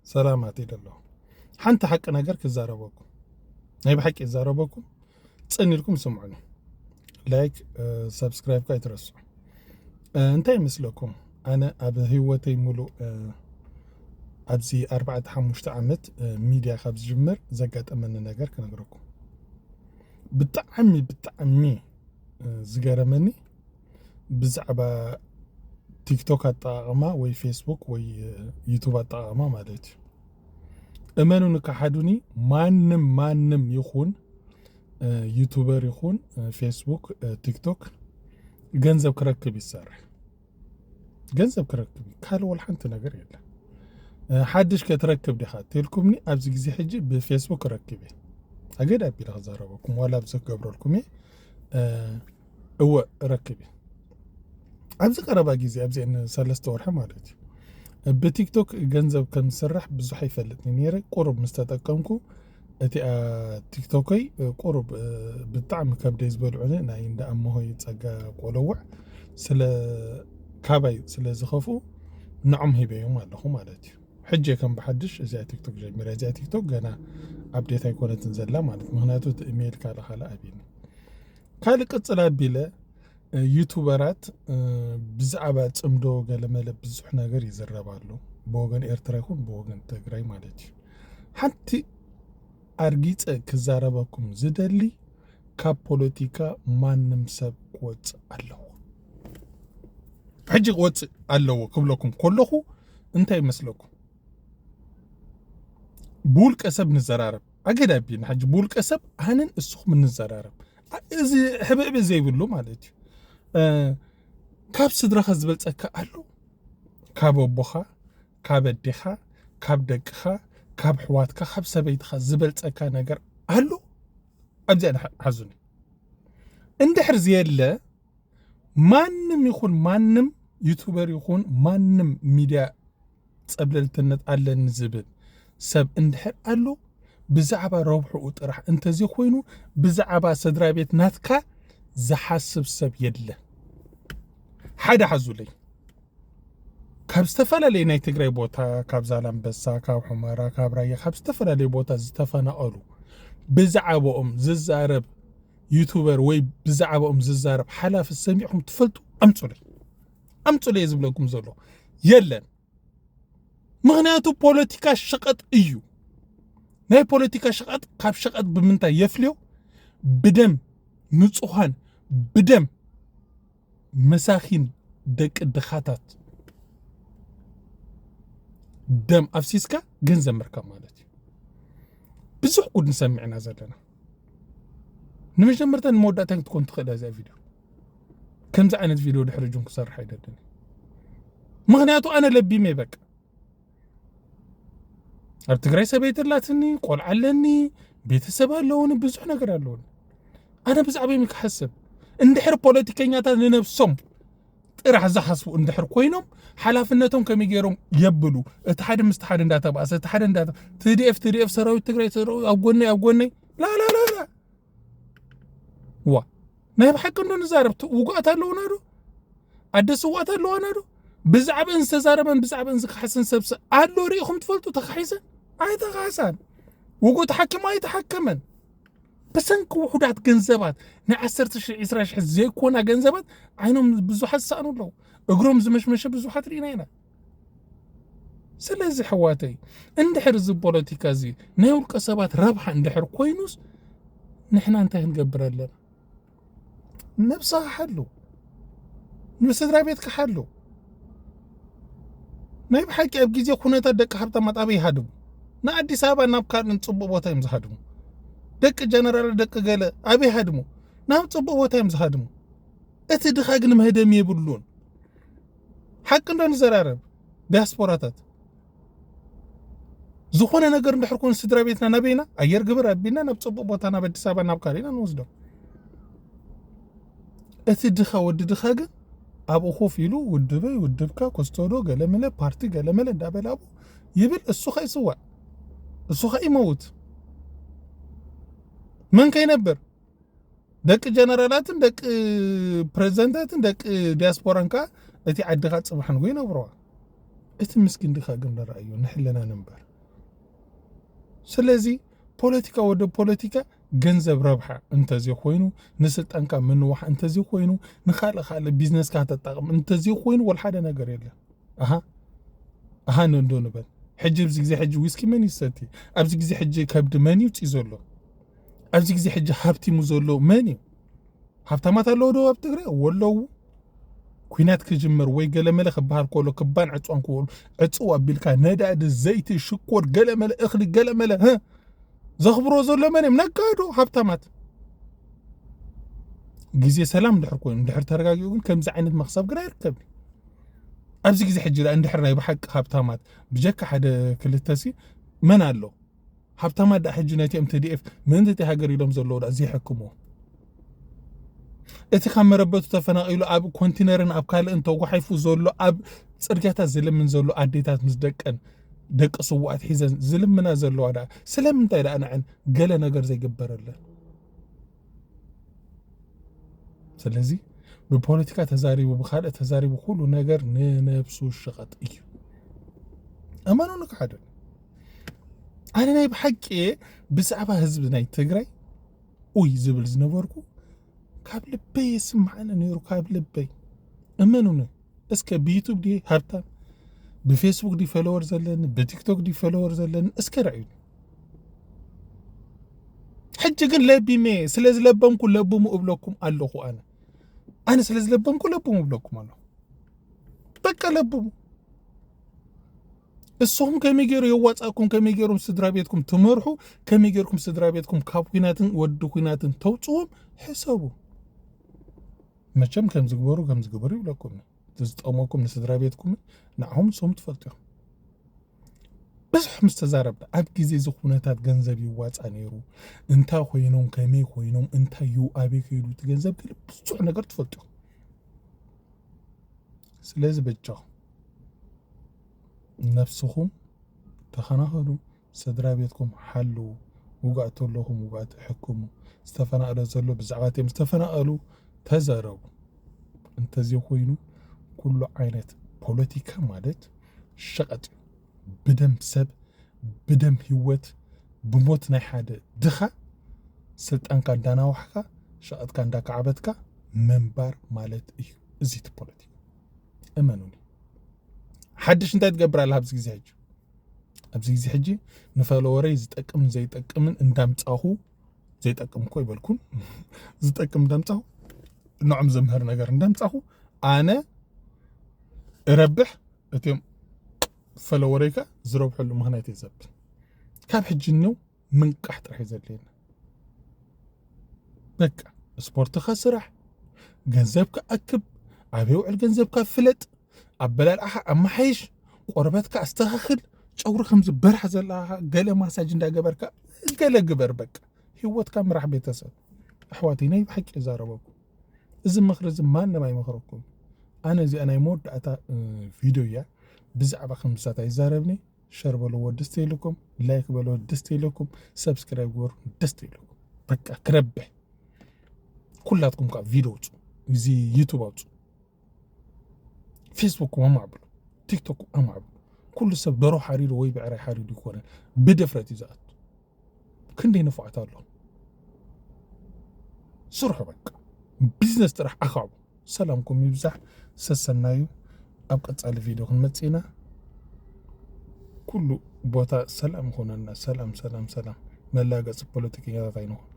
سلامات يدلو حنت حق نجار كزاربوكم نايب حق يزاربوكم تصني لكم سمعوني لايك سبسكرايب كاي ترسو انتي مثلكم انا هيوتي ملو ابزي 4-5 عمت ميديا خبز جمر زقات امن نجار كنقركم بتعمي زقرمني بزعبه تيك توك الطاقمة وي فيسبوك وي يوتيوب الطاقمة مالتي امنو نكحدوني مانم يخون يوتيوبر يخون فيسبوك تيك توك جنزب كركب يسارح جنزب كركب كالو والحنت نجر يلا حدش كتركب دي خات تلكمني ابز غزي حجي بفيسبوك ركبي اجد ابي لغزاربكم ولا بزك قبرلكم هو ركبي ابز قربا غزي ابز ان 3 ورحه مالتي بتيك توك جنزب كان مسرح بزح يفلتني نيري قرب مستتقمكو اتي تيك توكي قرب بالطعم كبد يزبلعوني ناي اندا امه يصقا قولوع سلا كاباي سلا زخفو نعم هيبيوم مالخو مالتي حجه كان بحدش ازي تيك توك جميره ازي تيك توك غنا ابديت ايكون تنزلا مالت مهناتو ايميل كالا خلا ابيني كالي قصلا بيله يوتيوبرات بزعبه صمدو غلمله بزح نغير يزربالو بوغن ኤርትራ ይሁን بوغن ትግራይ ማለት ሓንቲ አርጊጽ ክዛረበኩም ዝደሊ ካብ ፖለቲካ ማንም ሰብ ቆጽ አለው ሕጂ ቆጽ አለው ክብለኩም ኮለኹ እንታይ መስለኩም ቡል ቀሰብ ንዘራረብ አገዳቢና ሕጂ ቡል ቀሰብ አንን እስኹም ንዘራረብ እዚ ሕብብ ዘይብሉ ማለት ካብ ስድራኻ ዝበልጸካ አሉ ካብ ኣቦኻ ካብ ኣዴኻ ካብ ደቅኻ ካብ ሕዋትካ ካብ ሰበይትኻ ዝበልጸካ ነገር አሉ ኣብዚ ኣነ ሓዙኒ እንድሕር ዝየለ ማንም ይኹን ማንም ዩቲዩበር ይኹን ማንም ሚዲያ ጸብለልትነት አለን ዝብል ሰብ እንድሕር አሉ ብዛዕባ ረብሕኡ ጥራሕ እንተዚ ኮይኑ ብዛዕባ ስድራ ቤት ናትካ ዝሓስብ ሰብ የለ ሓደ ሓዙለይ ካብ ዝተፈለለይ ናይ ትግራይ ቦታ ካብ ዛላምበሳ ካብ ሑመራ ካብ ራያ ካብ ዝተፈለለይ ቦታ ዝተፈናቀሉ ብዛዕባኦም ዝዛረብ ዩቲዩበር ወይ ብዛዕባኦም ዝዛረብ ሓላፍ ሰሚዕኩም ትፈልጡ ኣምጹለይ ዝብለኩም ዘሎ የለን ምክንያቱ ፖለቲካ ሸቀጥ እዩ ናይ ፖለቲካ ሸቀጥ ካብ ሸቀጥ ብምንታይ የፍልዮ ብደም ንጹሃን ብደም መሳኺን ደቅ ድኻታት دم أفسيسكا جنزم مركب مالتي بزح قد نسمعنا زلنا نمش مرتين مودة تكون تخيل هذا الفيديو كم زعلت فيديو لحرجون كسر حيدا الدنيا مغنياتو أنا لبي ميبك أبتقرأي سبيت اللاتني قول علني بيت السبا اللون بزح نقرأ اللون أنا بزعبي ميك حسب اندحر بوليتيكينياتا لنفسهم راح زحصو اندحر كوينهم حلافنتهم كم يجيرهم يبلو اتحاد مستحاد انداتا بأس اتحاد انداتا تي دي اف سراوي تقرأي سراوي أبقوني لا وا نايب حق انو نزارب وقعت اللو نادو عدس وقعت اللو نادو بزعب انس زاربن بزعب انس حسن سبس عدلو ريخم تفلتو تخحيسن اي تخحسن وقو تحكم اي تحكمن بسنك وحدات جنزبات نعسرت إسراش زي كونا جنزبات عينهم بزوحات سأنو له اقروم زمش بزوحات رينينا سلازي حواتي اندحر البوليتيكا زي نيو القصبات رابحة اندحر كوينوس نحنا انتهي نقبر لنا نبصها حلو نبصدرا بيتك حلو نايب حكي ابجيزي كونيتا دك حبتا مطابي هادم نا ادي سابا نابكار نتصبو بوتا يمزهادمو دك جنرال دك قال ابي هدمو نام صبو بوتا يمزهادمو اتي دخاغن مهدم يبلون حق اندن زرارب دياسبوراتات زخونه ነገር እንደሕርኩን ስድራ ቤትና ነቤና አየር ግብር አቢና ነብጽቦ ቦታና በአዲስ አበባ ናብካሪና እንወስደው እቲ ድኻ ወድ ድኻገ አብ ኹፍ ይሉ ውድበይ ውድብካ ኮስቶዶ ገለመለ ፓርቲ ገለመለ እንዳበላቡ ይብል እሱ ኸይስዋ እሱ ኸይመውት من كاين نبر دك جنرالاتن دك بريزنتاتن دك دياسبورانكا اتي عدغات صباحن وين بروا اتي مسكين دخا قمنا رايو نحلنا نمبر ስለዚህ ፖለቲካ ወደ ፖለቲካ ገንዘብ ረብሓ እንተዚ ኮይኑ ንስልጣንካ ምንዋሕ እንተዚ ኮይኑ ንኻልእ ቢዝነስካ ተጠቅም እንተዚ ኮይኑ ወልሓደ ነገር የለን ኣሃ ንንዶ ንበል ሕጂ ኣብዚ ግዜ ሕጂ ዊስኪ መን ይሰቲ ኣብዚ ግዜ ሕጂ ከብዲ መን ይውፅእ ዘሎ ኣብዚ ግዜ ሕጂ ሃብቲሙ ዘሎ መን እዩ ሃብታማት ኣለዉ ዶ ኣብ ትግራይ ወለዉ ኩናት ክጅምር ወይ ገለመለ ክበሃል ከሎ ክባን ዕፅዋን ክበሉ ዕፅው ኣቢልካ ነዳዲ ዘይቲ ሽኮር ገለመለ እኽሊ ገለመለ ዘኽብሮ ዘሎ መን እዮም ነጋዶ ሃብታማት ግዜ ሰላም ድሕር ኮይኑ ድሕር ተረጋጊኡ ግን ከምዚ ዓይነት መክሰብ ግን ኣይርከብ ኣብዚ ግዜ ሕጂ እንድሕር ናይ ብሓቂ ሃብታማት ብጀካ ሓደ ክልተሲ መን ኣሎ ሃብታማት ዳ ሕጂ ነቲኦም TDF ምንንቲ ሃገር ኢሎም ዘለዉ ዳ ዘይሕክምዎ እቲ ካብ መረበቱ ተፈናቂሉ ኣብ ኮንቲነርን ኣብ ካልእ እንተጓሒፉ ዘሎ ኣብ ፅርግያታት ዝልምን ዘሎ ኣዴታት ምስ ደቀን ደቂ ስዋኣት ሒዘን ዝልምና ዘለዋ ዳ ስለምንታይ ዳ ንዕን ገለ ነገር ዘይግበረለን ስለዚ ብፖለቲካ ተዛሪቡ ብካልእ ተዛሪቡ ኩሉ ነገር ንነብሱ ሸቐጥ እዩ ኣማኖ ንክሓደ ኣነ ናይ ብሓቂ ብዛዕባ ህዝቢ ናይ ትግራይ ኡይ ዝብል ዝነበርኩ ካብ ልበይ ይስማዓኒ ነይሩ ካብ ልበይ እመኑኒ እስከ ብዩቱብ ዲ ሃብታም ብፌስቡክ ዲ ፎሎወር ዘለኒ ብቲክቶክ ዲ ፎሎወር ዘለኒ እስከ ርአዩ ሕጂ ግን ለቢሜ ስለዝለበምኩ ለብሙ እብለኩም ኣለኹ ኣነ ስለዝለበምኩ ለብሙ እብለኩም ኣለኹ በቃ ለብሙ እስኹም ከመይ ገይሩ የዋፃእኩም ከመይ ገይሮም ስድራ ቤትኩም ትመርሑ ከመይ ገይርኩም ስድራ ቤትኩም ካብ ኩናትን ወዲ ኩናትን ተውፅዎም ሕሰቡ መቸም ከም ዝግበሩ ይብለኩም ዝጠቅመኩም ንስድራ ቤትኩም ንዓኹም ንሶም ትፈልጥዮም ብዙሕ ምስ ተዛረብና ኣብ ግዜ እዚ ኩነታት ገንዘብ ይዋፃ ነይሩ እንታይ ኮይኖም ከመይ ኮይኖም እንታይ እዩ ኣበይ ከይዱ እቲ ገንዘብ ግን ብዙሕ ነገር ትፈልጥዮም ስለዚ በጃኹ ነፍስኹም ተኸናኸሉ ስድራ ቤትኩም ሓልዉ ውጋእ ተለኹም ውጋእ ተሕክሙ ዝተፈናቀለ ዘሎ ብዛዕባ እቶም ዝተፈናቀሉ ተዛረቡ እንተዚ ኮይኑ ኩሉ ዓይነት ፖለቲካ ማለት ሸቐጥ ብደም ሰብ ብደም ህይወት ብሞት ናይ ሓደ ድኻ ስልጣንካ እንዳናዋሕካ ሸቐጥካ እንዳካዓበትካ መንባር ማለት እዩ እዚ እቲ ፖለቲካ እመኑኒ ሓድሽ እንታይ ትገብር ኣላ ኣብዚ ግዜ ሕጂ ንፈለወረይ ዝጠቅምን ዘይጠቅምን እንዳምፃኹ ዘይጠቅም እኮ ይበልኩን ዝጠቅም እንዳምፃኹ ንዖም ዘምህር ነገር እንዳምፃኹ ኣነ እረብሕ እትዮም ፈለወረይካ ዝረብሐሉ ምክንያት የዘብን ካብ ሕጂ ነው ምንቃሕ ጥራሕ ዘለየና በቃ ስፖርትካ ስራሕ ገንዘብካ ኣክብ ኣበይ ውዕል ገንዘብካ ፍለጥ ኣበላልዓኻ ኣማሓይሽ ቆርበትካ ኣስተኻኽል ጨጉሪ ከምዚ በርሕ ዘለኻ ገለ ማሳጅ እንዳገበርካ ገለ ግበር በቃ ህይወትካ ምራሕ ቤተሰብ ኣሕዋተይ ናይ ብሓቂ ዛረበኩም እዚ ምኽሪ እዚ ማንም ኣይመኽረኩም ኣነ እዚኣ ናይ መወዳእታ ቪድዮ እያ ብዛዕባ ከምሳት ኣይዛረብኒ ሸር በልዎ ደስ ይብለኩም ላይክ በልዎ ደስ ይብለኩም ሰብስክራይብ ግበሩ ደስ ይብለኩም በቃ ክረብሕ ኩላትኩም ካ ቪድዮ ውፁ እዚ ዩቱብ አውፁ ፌስቡክ ወማዕብሉ ቲክቶክ ወማዕብሉ ኩሉ ሰብ ደሮ ሓሪሩ ወይ ብዕራይ ሓሪሩ ይኮነ ብድፍረት ይዛት ክንደይ ንፉዓት ኣሎ ስርሑ በቃ ቢዝነስ ጥራሕ ኣኻቡ ሰላምኩም ይብዛሕ ሰሰናዩ ኣብ ቀጻሊ ቪድዮ ክንመጽኢና ኩሉ ቦታ ሰላም ሆነና ሰላም መላገጽ ፖለቲከኛታት ኣይንኹን